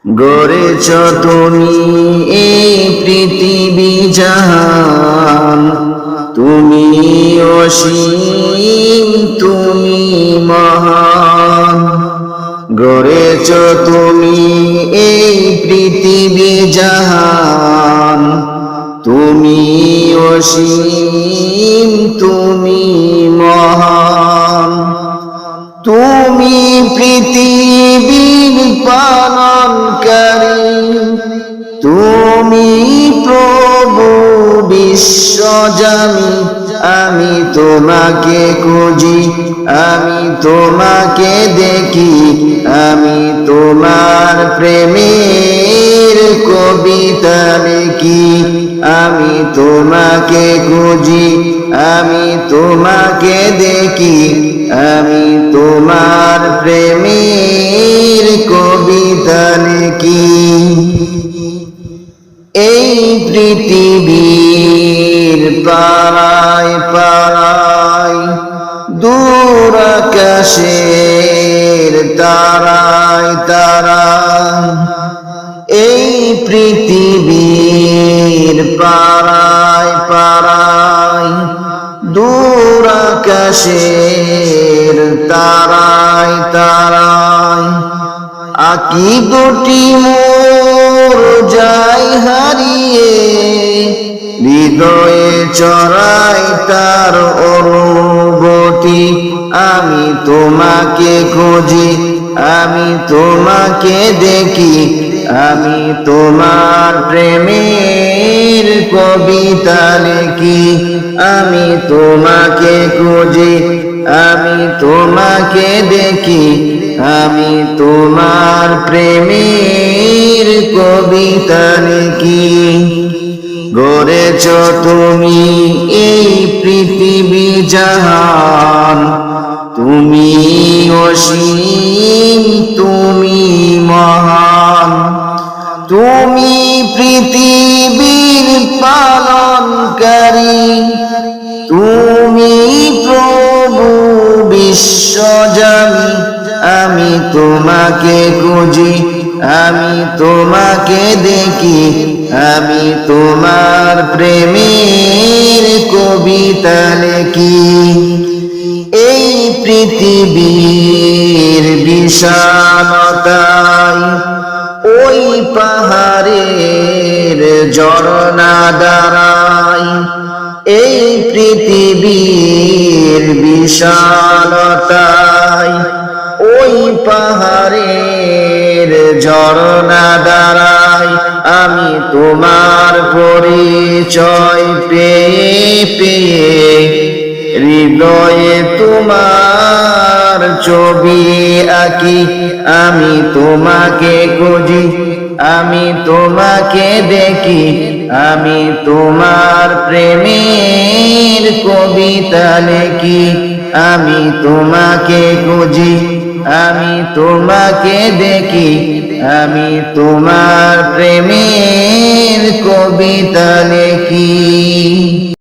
গড়েছ তুমি এই পৃথিবী জাহান, তুমি অসীম, তুমি মহান। গড়েছ তুমি এই পৃথিবী জাহান, তুমি অসীম, তুমি মহান। তুমি পৃথিবীর পালনকারী, তুমি প্রভু বিশ্বজামি। আমি তোমাকে খুঁজি, আমি তোমাকে দেখি, আমি তোমার প্রেমের কবিতা লিখি। আমি তোমাকে খুঁজি, আমি তোমাকে দেখি, আমি তোমার প্রেমের কবিতা লিখি। এই পৃথিবীর পাড়ায় পাড়ায়, দূর আকাশের তারায় তারায়, এই পৃথিবীর পাড়ায় পাড়ায়, দূর আকাশের তারায় তারায়, আকি দুটি মোর যাই হারিয়ে, হৃদয়ে চড়াই তার অনুভূতি। আমি তোমাকে খুঁজি, আমি তোমাকে দেখি, আমি তোমার প্রেমের কবিতা লিখি। আমি তোমাকে খুঁজি, আমি তোমাকে দেখি, আমি তোমার প্রেমের কবিতা লিখি। গড়েছ তুমি এই পৃথিবী জাহান, তুমি অসীম, তুমি মহান। তুমি পৃথিবীর পালনকারী, তুমি প্রভু বিশ্বজামি। আমি তোমাকে খুঁজি, আমি তোমাকে দেখি, আমি তোমার প্রেমের কবিতা লিখি। এই পৃথিবীর বিশালতায়, ওই পাহাড়ের ঝরনা দাঁড়ায়। এই পৃথিবীর বিশালতায়, ওই পাহাড়ের ঝরনা দাঁড়ায়। আমি তোমার পরিচয় পেয়ে পেয়ে, হৃদয়ে তোমার ছবি আঁকি। আমি তোমাকে খুঁজি, আমি তোমাকে দেখি, আমি তোমার প্রেমের কবিতা লিখি। আমি তোমাকে খুঁজি, আমি তোমাকে দেখি, আমি তোমার প্রেমের কবিতা লিখি।